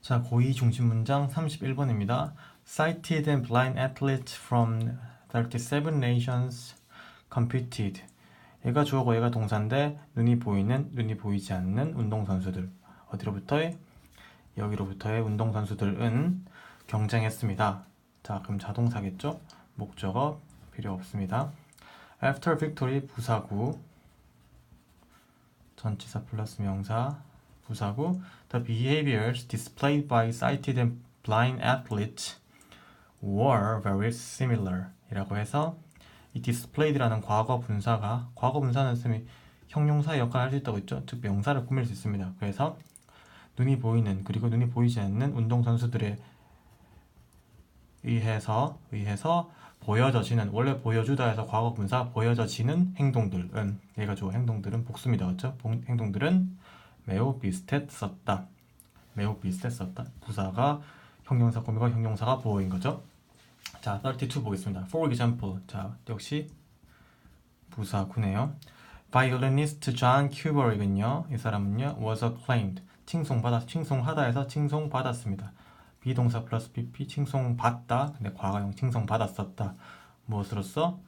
자, 고의 중심 문장 31번입니다. Sighted and blind athletes from 37 nations competed. 얘가 주어고 얘가 동사인데 눈이 보이는, 눈이 보이지 않는 운동선수들. 어디로부터의? 여기로부터의 운동선수들은 경쟁했습니다. 자, 그럼 자동사겠죠? 목적어 필요 없습니다. After victory 부사구 전치사 플러스 명사 부사구 The behaviors displayed by sighted and blind athletes were very similar 이라고 해서 이 displayed라는 과거 분사는 쌤이 형용사의 역할을 할 수 있다고 했죠. 즉 명사를 꾸밀 수 있습니다. 그래서 눈이 보이는 그리고 눈이 보이지 않는 운동선수들에 의해서 보여져지는 원래 보여주다 해서 과거 분사 보여져지는 행동들은 얘가 주어 행동들은 복수입니다. 그렇죠? 행동들은 매우 비슷했었다. 매우 비슷했었다. 부사가 형용사 꾸미고 형용사가 보어인 거죠. 자, 32 보겠습니다. For example. 자, 역시 부사구네요. Violinist John Kubrick은요. 이 사람은요. was acclaimed. 칭송하다 해서 칭송받았습니다. 비동사 플러스 PP 칭송받다. 근데 과거형 칭송받았었다. 무엇으로써?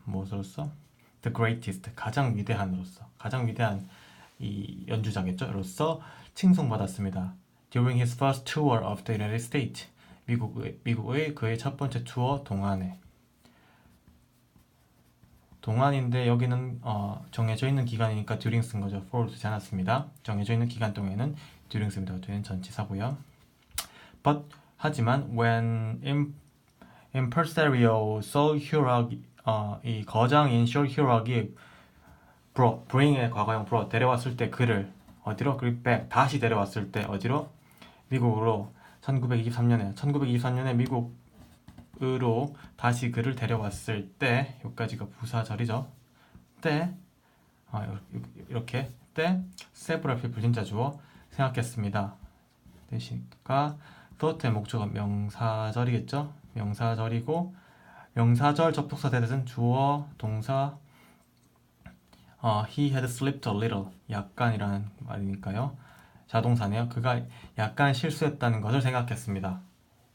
The greatest. 가장 위대한 이 연주자겠죠. 로서 칭송받았습니다. During his first tour of the United States. 미국의 그의 첫 번째 투어 동안인데 여기는 정해져 있는 기간이니까 during 쓴 거죠. for 쓰지 않았습니다. 정해져 있는 기간 동안에는 during 씁니다. 뒤는 전치사고요. But 하지만 when impresario Saul Hurok 이 거장인 Saul Hurok이 bring의 과거형 brought 데려왔을 때 그를 어디로? back 다시 데려왔을 때 어디로? 미국으로 1923년에 미국으로 다시 그를 데려왔을 때 여기까지가 부사절이죠. 때 이렇게 때 several people 진짜 주어 생각했습니다. 대신가 thought의 목적어 명사절이겠죠. 명사절이고 명사절 접속사 대뜻은 주어 동사 he had slipped a little 약간이라는 말이니까요. 자동사네요. 그가 약간 실수했다는 것을 생각했습니다.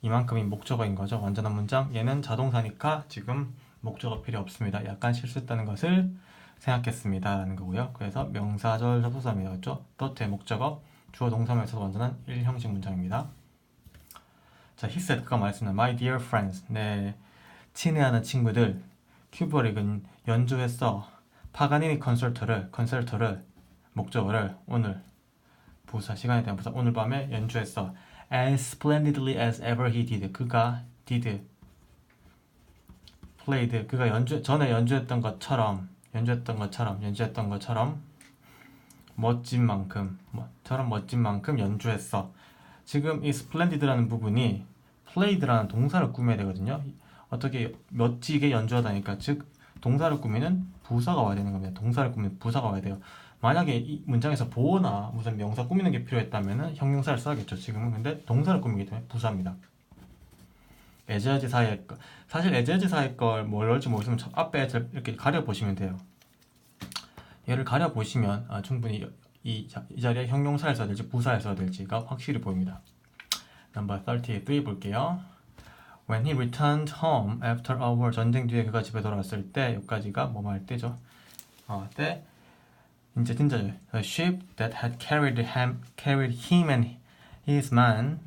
이만큼이 목적어인 거죠. 완전한 문장. 얘는 자동사니까 지금 목적어 필요 없습니다. 약간 실수했다는 것을 생각했습니다. 라는 거고요. 그래서 명사절 접속사입니다. 그렇죠? thought의 목적어 주어 동사만 있어서 완전한 1형식 문장입니다. 자, he said 그가 말했습니다. My dear friends 내 친애하는 친구들 큐버릭은 연주했어. 파가니니 컨설트를 목적어를 오늘 부사 시간에 대한 부사 오늘 밤에 연주했어. As splendidly as ever he did. 그가 played 그가 전에 연주했던 것처럼 멋진 만큼 연주했어. 지금 이 splendid라는 부분이 played라는 동사를 꾸며야 되거든요. 어떻게 멋지게 연주하다니까 즉 동사를 꾸미는 부사가 와야 되는 겁니다. 동사를 꾸미는 부사가 와야 돼요. 만약에 이 문장에서 보어나 무슨 명사 꾸미는 게 필요했다면 형용사를 써야겠죠. 지금은 근데 동사를 꾸미기 때문에 부사입니다. 에즈어지 사이의 거 사실 에즈어지 사이의 걸 뭘 넣을지 모르시면 앞에 이렇게 가려보시면 돼요. 얘를 가려보시면 충분히 이 자리에 형용사를 써야 될지 부사를 써야 될지가 확실히 보입니다. 넘버 33 볼게요. When he returned home after a war 전쟁 뒤에 그가 집에 돌아왔을 때 여기까지가 뭐 할 때죠? 때 이제 진짜죠. The ship that had carried him and his man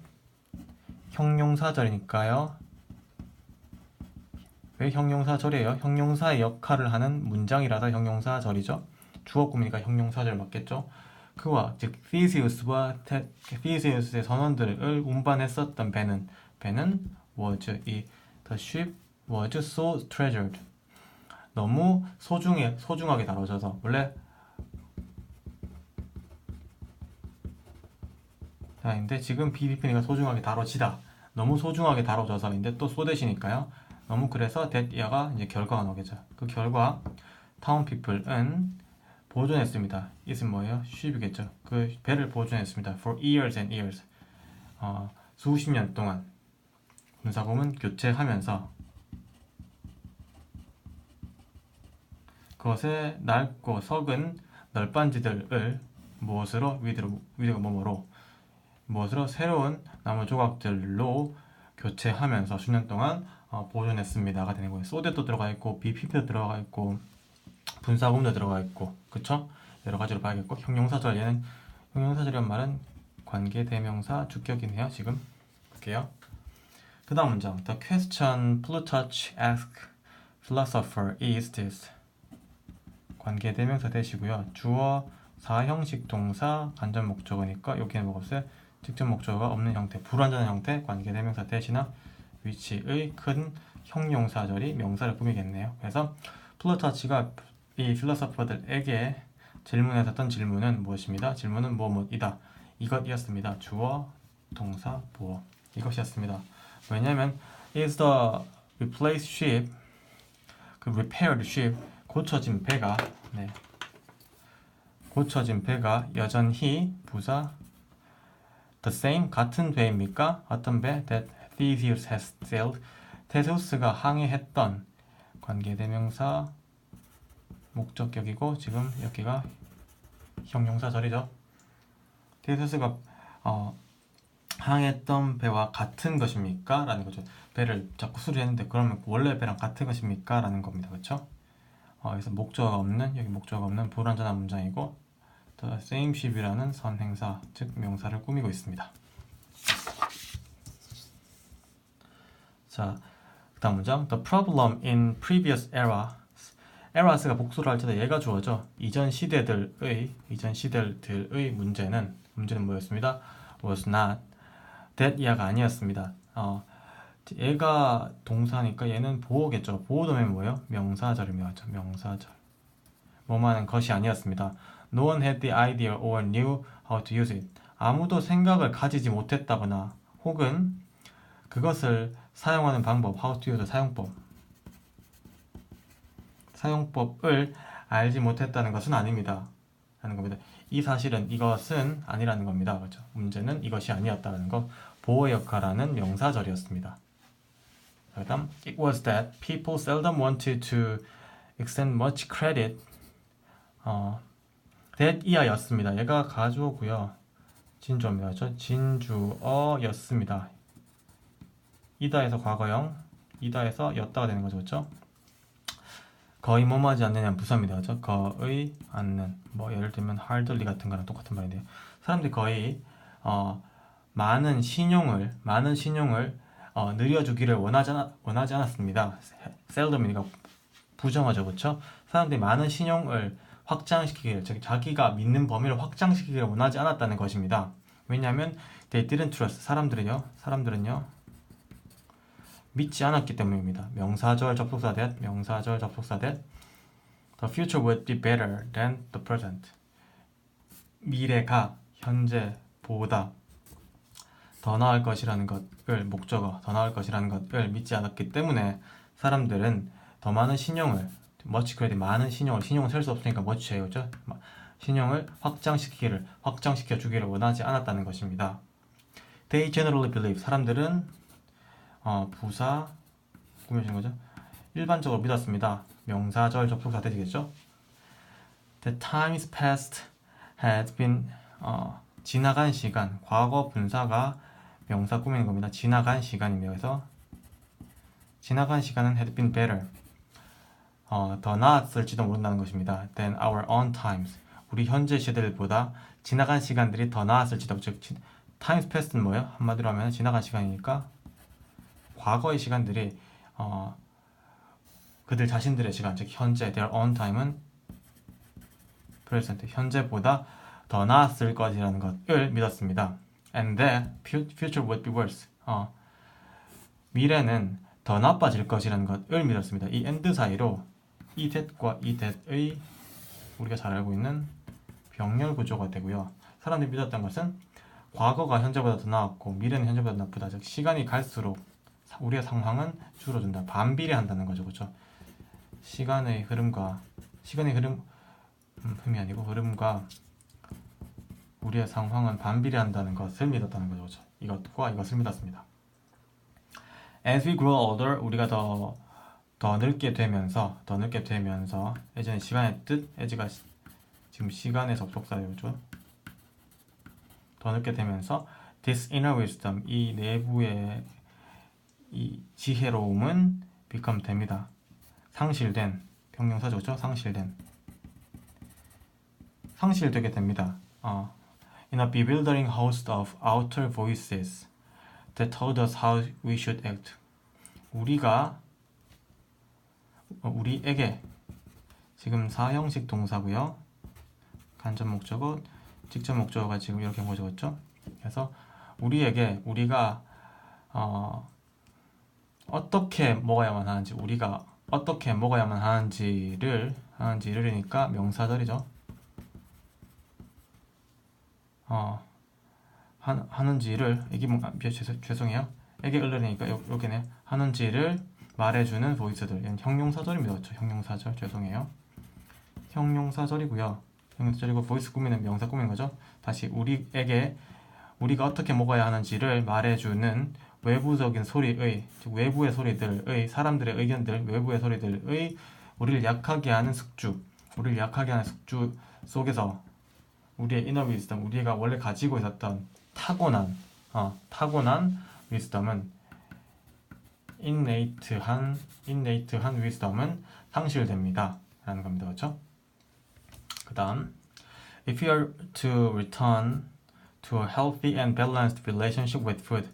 형용사절이니까요. 왜 형용사절이에요? 형용사의 역할을 하는 문장이라서 형용사절이죠. 주어 꾸미니까 형용사절 맞겠죠? 그와 즉 Theseus의 선원들을 운반했었던 배는 was the ship was so treasured 너무 소중하게 다뤄져서 원래 근데 지금 BBP니까 소중하게 다뤄지다 너무 소중하게 다뤄져서인데 또 소대시니까요. 너무 그래서 that야가 이제 결과가 나오겠죠. 그 결과 타운 people은 보존했습니다. 이은 뭐예요? ship이겠죠. 그 배를 보존했습니다. For years and years 수십 년 동안 군사공은 교체하면서 그것에 낡고 썩은 널빤지들을 무엇으로 위드가 뭐뭐로 무엇으로? 새로운 나무 조각들로 교체하면서 수년 동안 보존했습니다가 되는 거예요. 소대도 들어가 있고 BPP도 들어가 있고 분사구문도 들어가 있고 그쵸? 여러 가지로 봐야겠고 형용사절 얘는 형용사절이란 말은 관계대명사 주격이네요. 지금 볼게요. 그 다음 문장 The question Plutarch asked philosopher is this 관계대명사 대시고요. 주어 사형식 동사 간접 목적어니까 여기는 뭐가 없어요? 직접 목적어가 없는 형태 불완전한 형태 관계대명사 대시나 위치의 큰 형용사절이 명사를 꾸미겠네요. 그래서 플루타치가 이 필로소퍼들에게 질문했었던 질문은 무엇입니다. 질문은 뭐뭐이다. 이것이었습니다. 주어, 동사, 보어 이것이었습니다. 왜냐하면 is the replaced ship 그 repaired ship 고쳐진 배가 고쳐진 배가 여전히 부사 the same 같은 배입니까? 어떤 배? that Theseus has sailed 테세우스가 항해했던 관계대명사 목적격이고 지금 여기가 형용사절이죠. 테세우스가 항해했던 배와 같은 것입니까? 라는 거죠. 배를 자꾸 수리했는데 그러면 원래 배랑 같은 것입니까? 라는 겁니다. 그렇죠? 그래서 목적어가 없는 여기 목적어가 없는 불완전한 문장이고 the same ship이라는 선행사 즉 명사를 꾸미고 있습니다. 자, 그 다음 문장 The problem in previous eras가 복수를 할 때도 얘가 주어져 이전 시대들의 문제는 뭐였습니다? was not that 이하가 아니었습니다. 얘가 동사니까 얘는 보호겠죠. 보호도면 뭐예요? 명사절입니다. 명사절. 뭐만한 것이 아니었습니다. No one had the idea or knew how to use it. 아무도 생각을 가지지 못했다거나 혹은 그것을 사용하는 방법, how to use 사용법을 알지 못했다는 것은 아닙니다. 라는 겁니다. 이 사실은 이것은 아니라는 겁니다. 그렇죠? 문제는 이것이 아니었다는 거. 보호 역할하는 명사절이었습니다. 그다음 It was that people seldom wanted to extend much credit. that 이하였습니다. 얘가 가주어고요. 진주어입니다. 그렇죠? 진주어였습니다. 이다에서 과거형, 이다에서 였다가 되는 거죠. 그렇죠? 거의 뭐뭐하지 않느냐는 부사입니다. 그렇죠? 거의 않는 뭐 예를 들면 hardly 같은 거랑 똑같은 말인데요. 사람들이 거의 많은 신용을 늘려주기를 원하지 않았습니다. seldom이니까 부정하죠. 그렇죠? 사람들이 많은 신용을 확장시키기를 즉 자기가 믿는 범위를 확장시키기를 원하지 않았다는 것입니다. 왜냐하면 they didn't trust 사람들은요 믿지 않았기 때문입니다. 명사절 접속사 that the future would be better than the present 미래가 현재보다 더 나을 것이라는 것을 목적어 더 나을 것이라는 것을 믿지 않았기 때문에 사람들은 더 많은 신용을 much credit 많은 신용을 셀 수 없으니까 much예요. 그렇죠? 신용을 확장시켜 주기를 원하지 않았다는 것입니다. They generally believe 사람들은 부사 꾸며주는 거죠. 일반적으로 믿었습니다. 명사절 접속사 되겠죠. The times past had been 지나간 시간 과거 분사가 명사 꾸미는 겁니다. 지나간 시간입니다. 그래서 지나간 시간은 had been better 더 나았을지도 모른다는 것입니다. Than our own times 우리 현재 시대들보다 지나간 시간들이 더 나았을지도 즉 times past는 뭐예요? 한마디로 하면 지나간 시간이니까 과거의 시간들이 그들 자신들의 시간 즉 현재 their own time은 present 현재보다 더 나았을 것이라는 것을 믿었습니다. And that future would be worse 미래는 더 나빠질 것이라는 것을 믿었습니다. 이 and 사이로 이 that과 이 that의 우리가 잘 알고 있는 병렬 구조가 되고요. 사람들이 믿었던 것은 과거가 현재보다 더 나았고 미래는 현재보다 나쁘다. 즉 시간이 갈수록 우리의 상황은 줄어든다. 반비례한다는 거죠. 그렇죠? 시간의 흐름과 흐름과 우리의 상황은 반비례한다는 것을 믿었다는 거죠. 그렇죠? 이것과 이것을 믿었습니다. As we grow older, 우리가 더 늙게 되면서 예전에 시간의 뜻, as가 지금 시간의 접속사죠. 더 늙게 되면서 This inner wisdom, 이 내부의 이 지혜로움은 become 됩니다. 상실된, 형용사죠, 상실되게 됩니다. In a bewildering host of outer voices that told us how we should act. 우리에게 지금 사형식 동사고요. 간접 목적어, 직접 목적어가 지금 이렇게 모여졌죠. 그래서 우리가 어떻게 먹어야만 하는지, 우리가 어떻게 먹어야만 하는지를이니까 명사절이죠. 하는지를 이게 죄송해요. 에게 을르니까 여기네. 하는지를 말해주는 보이스들. 얘는 형용사절입니다. 그렇죠? 형용사절. 죄송해요. 형용사절이고요. 형용사절이고 보이스 꾸미는 명사 꾸미는 거죠. 다시 우리가 어떻게 먹어야 하는지를 말해주는 외부적인 소리의, 즉 외부의 소리들의, 사람들의 의견들, 외부의 소리들의 우리를 약하게 하는 숙주 속에서 우리의 inner wisdom, 우리가 원래 가지고 있었던 타고난 wisdom은 innate한 wisdom은 상실됩니다. 라는 겁니다. 그렇죠? 그 다음 If you are to return to a healthy and balanced relationship with food,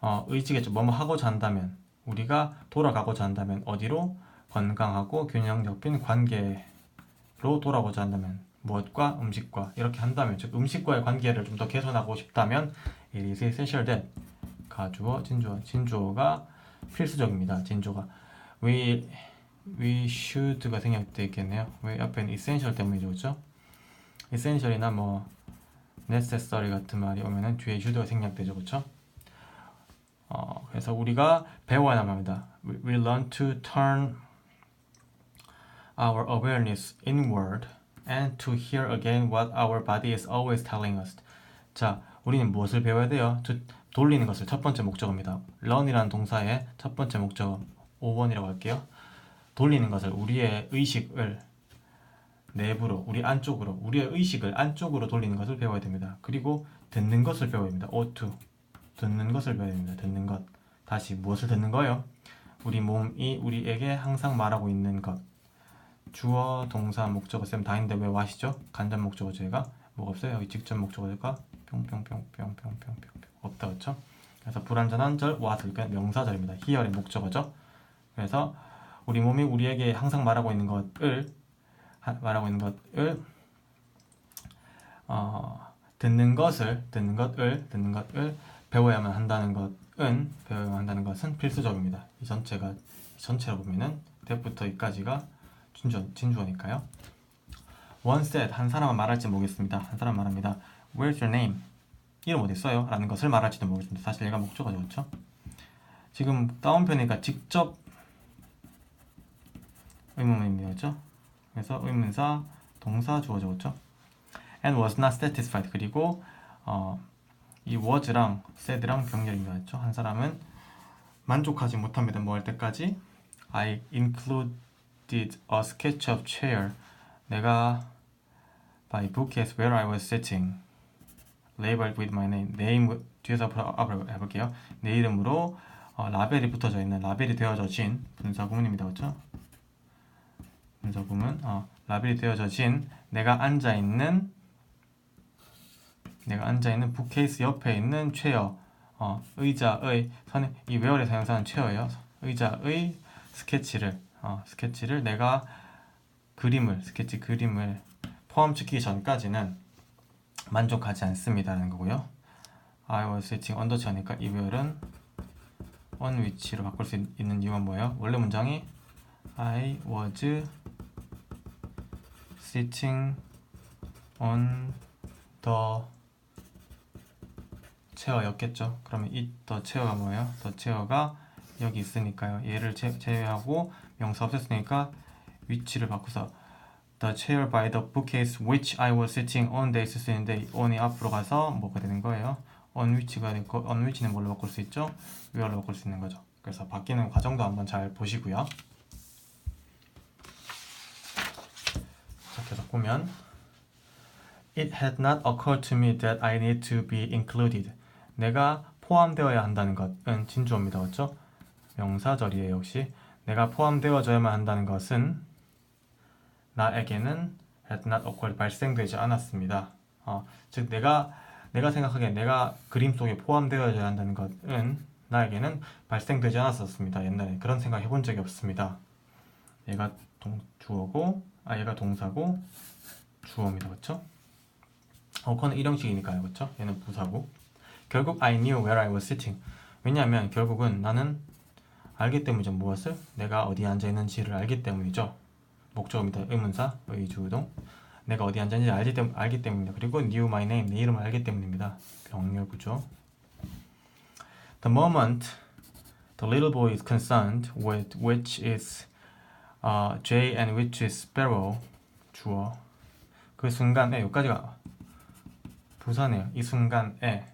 의지겠죠. 뭐뭐 하고자 한다면, 우리가 돌아가고자 한다면 어디로? 건강하고 균형 잡힌 관계로 돌아가고자 한다면, 무엇과? 음식과. 이렇게 한다면, 즉 음식과의 관계를 좀 더 개선하고 싶다면 it is essential that 가주어, 진주어가 필수적입니다. 진주어가 we should가 생략되어 있겠네요. 왜 앞에는 essential 때문이죠. 그렇죠? essential이나 뭐 necessary 같은 말이 오면은 뒤에 should가 생략되죠. 그렇죠? 그래서 우리가 배워야 합니다. We learn to turn our awareness inward and to hear again what our body is always telling us. 자, 우리는 무엇을 배워야 돼요? 돌리는 것을 첫 번째 목적어입니다. learn이라는 동사의 첫 번째 목적어 5번이라고 할게요. 돌리는 것을, 우리의 의식을 내부로, 우리 안쪽으로, 우리의 의식을 안쪽으로 돌리는 것을 배워야 됩니다. 그리고 듣는 것을 배워야 됩니다. ought to. 듣는 것을 배워야 됩니다. 듣는 것. 다시 무엇을 듣는 거예요? 우리 몸이 우리에게 항상 말하고 있는 것. 주어, 동사, 목적어 쌤 다 있는데 왜 와시죠? 간접 목적어 제가 뭐가 없어요? 여기 직접 목적어가 뿅뿅뿅뿅뿅뿅뿅 없다. 그렇죠? 그래서 불완전한 절 what을 명사절입니다. here의 목적어죠. 그래서 우리 몸이 우리에게 항상 말하고 있는 것을 듣는 것을 배워야만 한다는 것은 필수적입니다. 이 전체로 보면은 대부터 이까지가 진주어니까요. One said, 한 사람은 말할지 모르겠습니다. 한 사람 말합니다. Where's your name? 이름 어디 있어요? 라는 것을 말할지도 모르겠습니다. 사실 얘가 목적어죠. 그렇죠? 지금 다운표니까 직접 의문문입니다. 그렇죠? 그래서 의문사, 동사, 주어죠. 그렇죠? And was not satisfied. 그리고 이 was랑 said랑 병렬입니다. 그렇죠? 한 사람은 만족하지 못합니다. 뭐 할 때까지? I included a sketch of chair. 내가 by bookcase where I was sitting labeled with my name 뒤에서 앞으로 해볼게요. 내 이름으로 라벨이 붙어져 있는, 라벨이 되어져진 분사구문입니다. 그렇죠? 분사구문 라벨이 되어져진 내가 앉아있는 북케이스 옆에 있는 체어, 의자의 이 웨어를 사용하는 체어예요. 의자의 스케치를 내가 스케치 그림을 포함시키기 전까지는 만족하지 않습니다라는 거고요. I was sitting on the chair니까 이 웨어는 on which로 바꿀 수 있는 이유는 뭐예요? 원래 문장이 I was sitting on the chair였겠죠. 그러면 이 the chair가 뭐예요? the chair가 여기 있으니까요. 얘를 제외하고 명사 없앴으니까 위치를 바꿔서 the chair by the bookcase which I was sitting on 돼 있을 수 있는데 on이 앞으로 가서 뭐가 되는 거예요? on which가 되고 on which는 뭘로 바꿀 수 있죠? where로 바꿀 수 있는 거죠. 그래서 바뀌는 과정도 한번 잘 보시고요. 자, 계속 보면 It had not occurred to me that I need to be included. 내가 포함되어야 한다는 것은 진주어입니다. 그렇죠? 명사절이에요. 역시 내가 포함되어져야만 한다는 것은 나에게는 had not occurred, 발생되지 않았습니다. 즉 내가 생각하기에 내가 그림 속에 포함되어져야 한다는 것은 나에게는 발생되지 않았었습니다. 옛날에 그런 생각 해본 적이 없습니다. 얘가 주어고 얘가 동사고 주어입니다. 그렇죠? 그거는 일형식이니까요. 그렇죠? 얘는 부사고. 결국 I knew where I was sitting. 왜냐하면 결국은 나는 알기 때문이죠. 무엇을? 내가 어디 앉아 있는지를 알기 때문이죠. 목적어입니다. 의문사, 의주동. 내가 어디 앉아 있는지 알기 때문입니다. 그리고 knew my name, 내 이름을 알기 때문입니다. 병렬구조. The moment the little boy is concerned with which is Jay and which is Sparrow, 주어. 그 순간에 여기까지가 부사네요. 이 순간에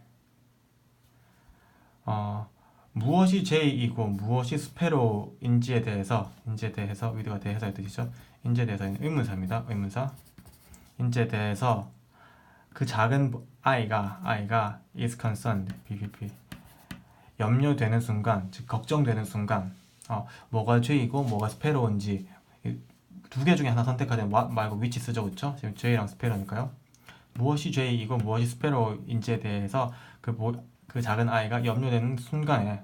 무엇이 J이고 무엇이 스페로인지에 대해서 위드가 대해서의 뜻이죠. 인지에 대해서는 의문사입니다. 의문사. 인지에 대해서 그 작은 아이가 is concerned, BPP. 염려되는 순간, 즉 걱정되는 순간, 뭐가 J이고 뭐가 스페로인지 두 개 중에 하나 선택하되 말고 which 쓰죠, 그렇죠? 지금 J랑 스페로니까요. 무엇이 J이고 무엇이 스페로인지에 대해서 그 작은 아이가 염려되는 순간에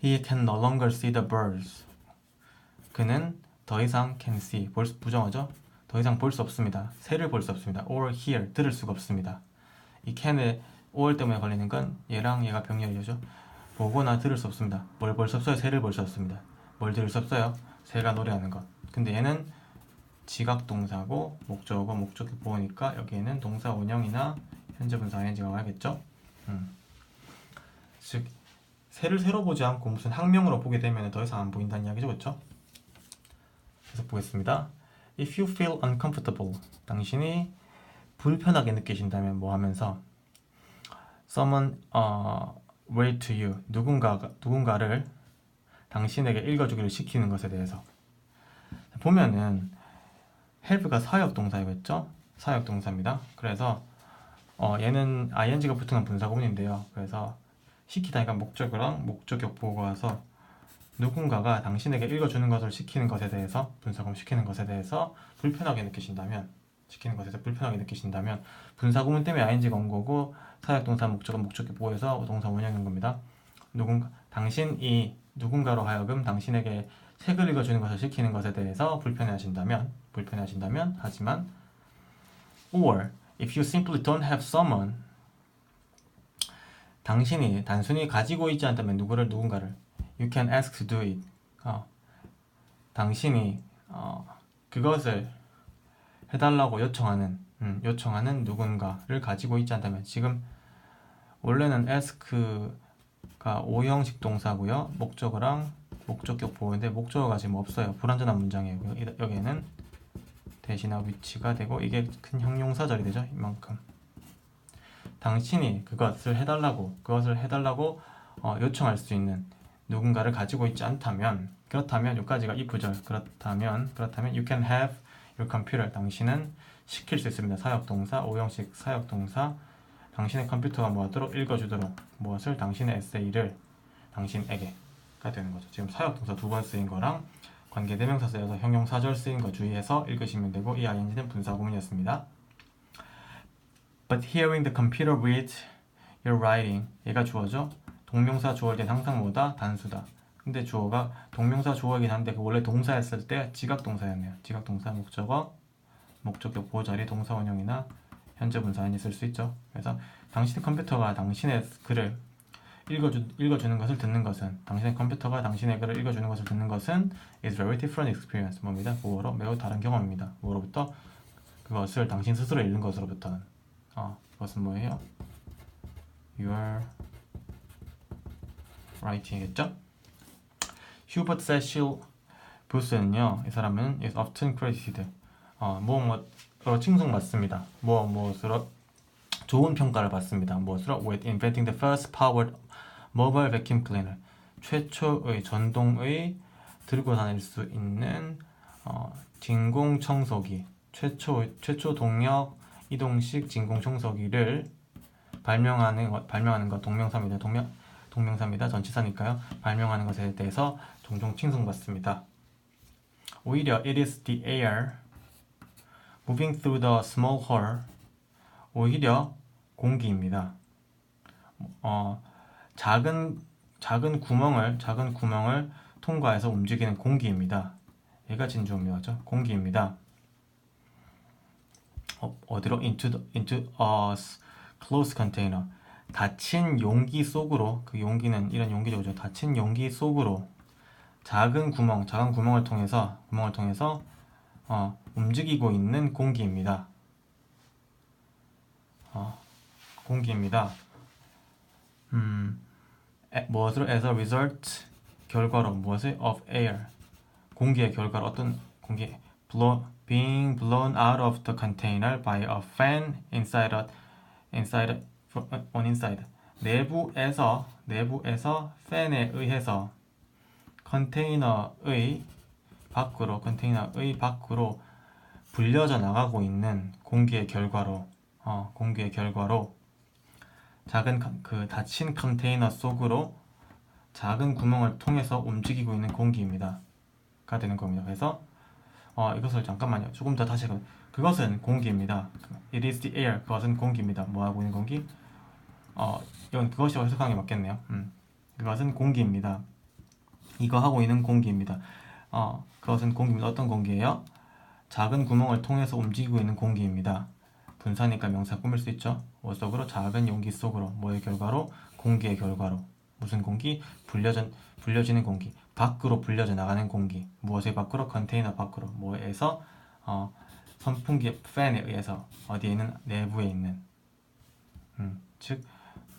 He can no longer see the birds. 그는 더 이상 can see, 부정어죠? 더 이상 볼 수 없습니다. 새를 볼 수 없습니다. or hear, 들을 수가 없습니다. 이 can에 or 때문에 걸리는 건 얘랑 얘가 병렬이죠. 보거나 들을 수 없습니다. 뭘 볼 수 없어요? 새를 볼 수 없습니다. 뭘 들을 수 없어요? 새가 노래하는 것. 근데 얘는 지각동사고 목적어고 목적이 보니까 여기에는 동사 원형이나 현재 분사 ing가 와야겠죠. 즉 새를 새로 보지 않고 무슨 학명으로 보게 되면 더 이상 안 보인다는 이야기죠, 그렇죠? 계속 보겠습니다. If you feel uncomfortable, 당신이 불편하게 느끼신다면 뭐 하면서 someone read to you, 누군가를 당신에게 읽어주기를 시키는 것에 대해서 보면은 help가 사역동사이겠죠? 사역동사입니다. 그래서 얘는 ing가 붙은 분사구문인데요. 그래서 시키다니까 목적어랑 목적격 보고 와서 누군가가 당신에게 읽어주는 것을 시키는 것에 대해서 분사구문 시키는 것에 대해서 불편하게 느끼신다면 분사구문 때문에 ing가 온 거고 사역동사 목적어 목적격 보고에서 동사 원형인 겁니다. 당신이 누군가로 하여금 당신에게 책을 읽어주는 것을 시키는 것에 대해서 불편해하신다면 하지만 or if you simply don't have someone, 당신이 단순히 가지고 있지 않다면 누군가를 you can ask to do it. 당신이 그것을 해달라고 요청하는 누군가를 가지고 있지 않다면, 지금 원래는 ask가 오형식 동사고요. 목적어랑 목적격 보호인데 목적어가 지금 없어요. 불완전한 문장이고요. 여기에는 대신하 위치가 되고 이게 큰 형용사절이 되죠. 이만큼. 당신이 그것을 해달라고 요청할 수 있는 누군가를 가지고 있지 않다면, 그렇다면 여기까지가 if죠. 그렇다면 you can have your computer. 당신은 시킬 수 있습니다. 사역동사, 오형식 사역동사. 당신의 컴퓨터가 뭐하도록 읽어주도록 무엇을? 당신의 에세이를 당신에게가 되는 거죠. 지금 사역동사 두 번 쓰인 거랑 관계대명사 쓰여서 형용사절 쓰인 거 주의해서 읽으시면 되고, 이 ing는 분사구문이었습니다. But hearing the computer read your writing, 얘가 주어죠. 동명사 주어일 땐 항상 뭐다? 단수다. 근데 주어가 동명사 주어이긴 한데 원래 동사였을 때 지각동사였네요. 지각동사 목적어 목적격 보호자리 동사 원형이나 현재 분사인이 쓸 수 있죠. 그래서 당신의 컴퓨터가 당신의 글을 읽어주는 것을 듣는 것은, 당신의 컴퓨터가 당신의 글을 읽어주는 것을 듣는 것은 is very different experience. 뭡니다? 그거로 매우 다른 경험입니다. 뭐로부터? 그것을 당신 스스로 읽는 것으로부터는. 그것은 뭐예요? Your writing이겠죠? 휴버트 세실 부스는요, 이 사람은 is often credited. 무엇으로 칭송받습니다. 무엇으로 좋은 평가를 받습니다. 무엇으로? With inventing the first powered mobile vacuum cleaner. 최초의 전동의 들고 다닐 수 있는 진공 청소기. 최초 동력 이동식 진공청소기를 발명하는 것 동명사입니다. 동명사입니다. 전치사니까요. 발명하는 것에 대해서 종종 칭송받습니다. 오히려 it is the air moving through the small hole. 오히려 공기입니다. 작은 구멍을 통과해서 움직이는 공기입니다. 얘가 진주음료죠. 공기입니다. 어디로? into a closed container. 닫힌 용기 속으로, 그 용기는 이런 용기죠. 그죠? 닫힌 용기 속으로 작은 구멍을 통해서 움직이고 있는 공기입니다. 공기입니다. 무엇으로? as a result, 결과로. 무엇을? of air, 공기의 결과로. 어떤 공기? being blown out of the container by a fan inside. 내부에서 팬에 의해서 컨테이너의 밖으로 불려져 나가고 있는 공기의 결과로 닫힌 컨테이너 속으로 작은 구멍을 통해서 움직이고 있는 공기입니다. 가 되는 겁니다. 그래서 이것을 잠깐만요. 조금 더 다시 그것은 공기입니다. It is the air. 그것은 공기입니다. 뭐 하고 있는 공기? 이건 그것이 해석하는 게 맞겠네요. 그것은 공기입니다. 이거 하고 있는 공기입니다. 그것은 공기입니다. 어떤 공기예요? 작은 구멍을 통해서 움직이고 있는 공기입니다. 분사니까 명사 꾸밀 수 있죠. 뭐 속으로? 작은 용기 속으로. 뭐의 결과로? 공기의 결과로. 무슨 공기? 불려지는 공기. 밖으로 불려져 나가는 공기. 무엇의 밖으로? 컨테이너 밖으로. 뭐에서? 선풍기 팬에 의해서. 어디에 있는? 내부에 있는. 즉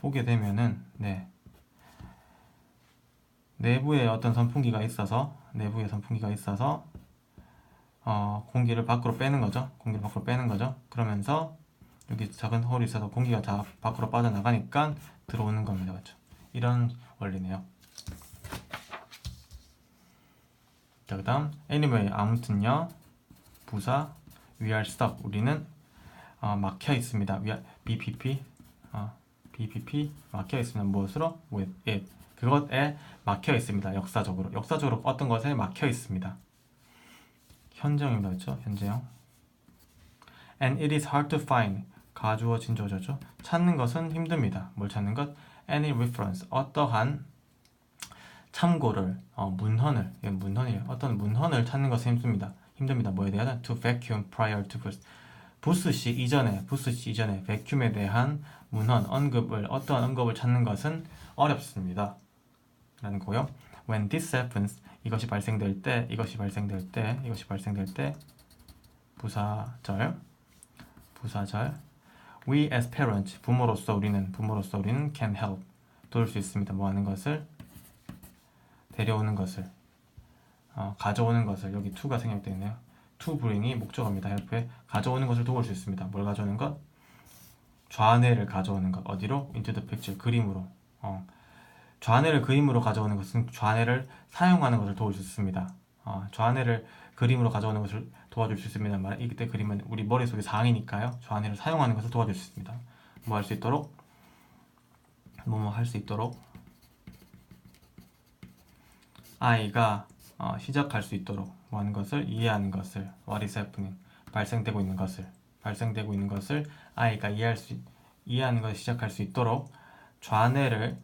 보게 되면은 내부에 어떤 선풍기가 있어서 공기를 밖으로 빼는 거죠. 그러면서 여기 작은 홀이 있어서 공기가 다 밖으로 빠져나가니까 들어오는 겁니다. 그렇죠? 이런 원리네요. 자, 그다음 anyway, 아무튼요. 부사 we are stuck, 우리는 막혀 있습니다. BPP 막혀 있습니다. 무엇으로? with it, 그것에 막혀 있습니다. 역사적으로 어떤 것에 막혀 있습니다. 현재형입니다. 그렇죠? 현재형. And it is hard to find, 가주어 진조어죠. 찾는 것은 힘듭니다. 뭘 찾는 것? Any reference, 어떠한 참고를, 문헌이에요. 어떤 문헌을 찾는 것은 힘듭니다. 뭐에 대한? To vacuum prior to 부스 씨 이전에 vacuum에 대한 문헌, 어떠한 언급을 찾는 것은 어렵습니다. 라는 거고요. When this happens, 이것이 발생될 때 부사절 we as parents, 부모로서 우리는 can help, 도울 수 있습니다. 뭐 하는 것을? 데려오는 것을, 가져오는 것을. 여기 to가 생략되어 있네요. to bring이 목적어입니다. help에 가져오는 것을 도울 수 있습니다. 뭘 가져오는 것? 좌뇌를 가져오는 것. 어디로? into the picture, 그림으로. 좌뇌를 그림으로 가져오는 것은 좌뇌를 사용하는 것을 도울 수 있습니다. 좌뇌를 그림으로 가져오는 것을 도와줄 수 있습니다. 이때 그림은 우리 머릿속의 상이니까요. 좌뇌를 사용하는 것을 도와줄 수 있습니다. 뭐 할 수 있도록? 할 수 있도록 아이가 시작할 수 있도록 뭐 하는 것을? 이해하는 것을. What is happening, 발생되고 있는 것을 아이가 이해하는 것을 시작할 수 있도록 좌뇌를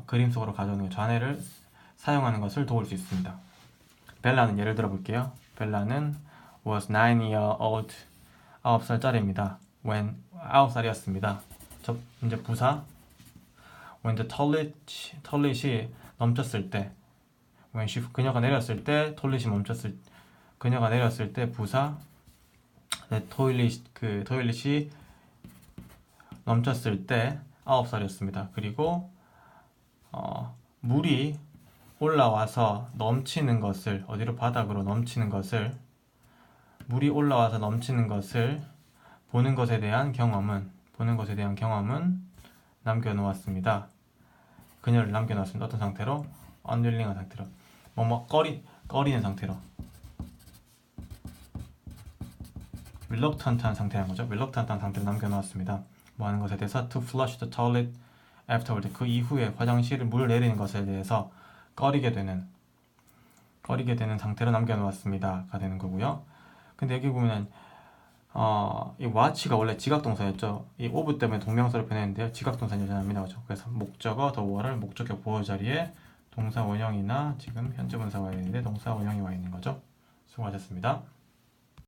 그림 속으로 가져오는 것, 좌뇌를 사용하는 것을 도울 수 있습니다. 벨라는 예를 들어 볼게요. 벨라는 was 9-year-old, 9살짜리입니다. when 9살이었습니다. 이제 부사 when the toilet이 넘쳤을 때, when 그녀가 내렸을 때, 그녀가 내렸을 때 부사 the toilet이 넘쳤을 때 9살이었습니다. 그리고 물이 올라와서 넘치는 것을, 어디로? 바닥으로 넘치는 것을, 물이 올라와서 넘치는 것을 보는 것에 대한 경험은 남겨놓았습니다. 그녀를 남겨놓았습니다. 어떤 상태로? unwilling한 상태로. 꺼리는 상태로. reluctant한 상태라는 거죠. reluctant한 상태로 남겨놓았습니다. 뭐 하는 것에 대해서 to flush the toilet afterward. 그 이후에 화장실을 물을 내리는 것에 대해서 꺼리게 되는 상태로 남겨놓았습니다가 되는 거고요. 근데 여기 보면은 이 watch가 원래 지각동사였죠. 이 of 때문에 동명사로 변했는데요. 지각동사는 여전합니다. 그죠? 그래서 목적어 the water 목적격 보호 자리에 동사 원형이나 지금 현재 분사가 있는데 동사 원형이 와 있는 거죠. 수고하셨습니다.